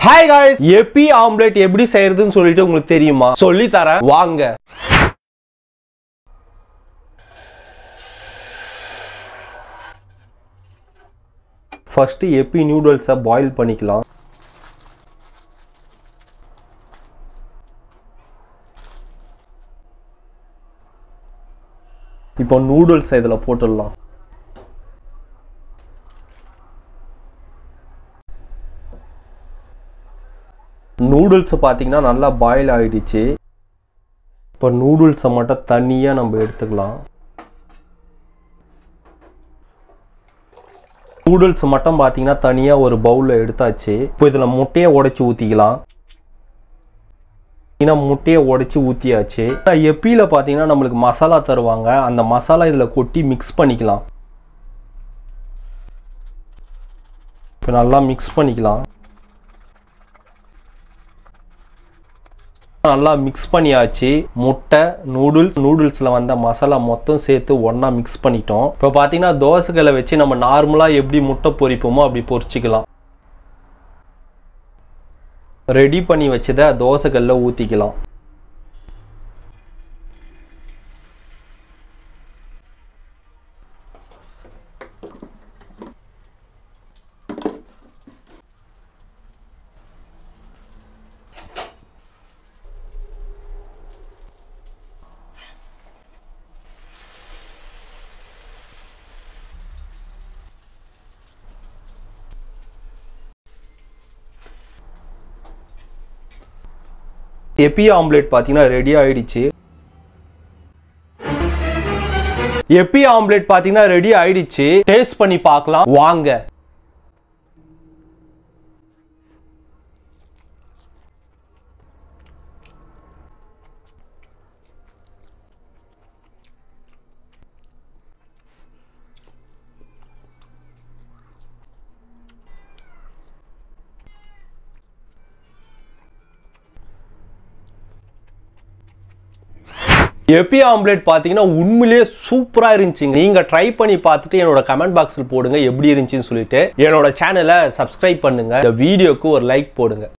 Hi guys, எப்பி omelette எப்படி செய்யறதுன்னு சொல்லிட்டு உங்களுக்கு தெரியுமா? சொல்லி தரேன் வாங்க. First எப்பி நூடுல்ஸை பாயில் பண்ணிக்கலாம். இப்போ நூடுல்ஸ் இதல போட்டுடலாம். நூடுல்ஸ் பாத்தீங்கன்னா நல்லா பாயில் ஆயிடுச்சு. இப்போ நூடுல்ஸை மட்டும் தனியா நம்ம எடுத்துக்கலாம். நூடுல்ஸ் மட்டும் பாத்தீங்கன்னா தனியா ஒரு பவுல்ல எடுத்தாச்சு. இப்போ இதல முட்டையை உடைச்சு ஊத்திக்கலாம். முட்டையை உடைச்சு ஊத்தியாச்சு. எப்பில பாத்தீங்கன்னா நமக்கு மசாலா தருவாங்க. அந்த மசாலா இதல கொட்டி மிக்ஸ் பண்ணிக்கலாம். இப்போ நல்லா மிக்ஸ் பண்ணிக்கலாம். நல்லா மிக்ஸ் பண்ணியாச்சு. முட்டை நூடுல்ஸ்ல வந்த மசாலா மொத்தம் சேர்த்து ஒண்ணா மிக்ஸ் பண்ணிட்டோம். இப்போ பாத்தீங்கன்னா தோசைகளை வச்சு நம்ம நார்மலா எப்படி முட்டை பொரிப்போமோ அப்படி பொரிச்சுக்கலாம். ரெடி பண்ணி வச்சத தோசைகள்ல ஊத்திக்கலாம். எப்பி ஆம்லெட் பாத்தீங்கன்னா ரெடி ஆயிடுச்சு. எப்பி ஆம்லெட் பாத்தீங்கன்னா ரெடி ஆயிடுச்சு. டேஸ்ட் பண்ணி பார்க்கலாம் வாங்க. எப்பி ஆம்லெட் பாத்தீங்கன்னா உண்மையிலேயே சூப்பரா இருந்துச்சு. நீங்க ட்ரை பண்ணி பார்த்துட்டு என்னோட கமெண்ட் பாக்ஸ்ல போடுங்க எப்படி இருந்துச்சுன்னு சொல்லிட்டு. என்னோட சேனலை சப்ஸ்கிரைப் பண்ணுங்க. இந்த வீடியோக்கு ஒரு லைக் போடுங்க.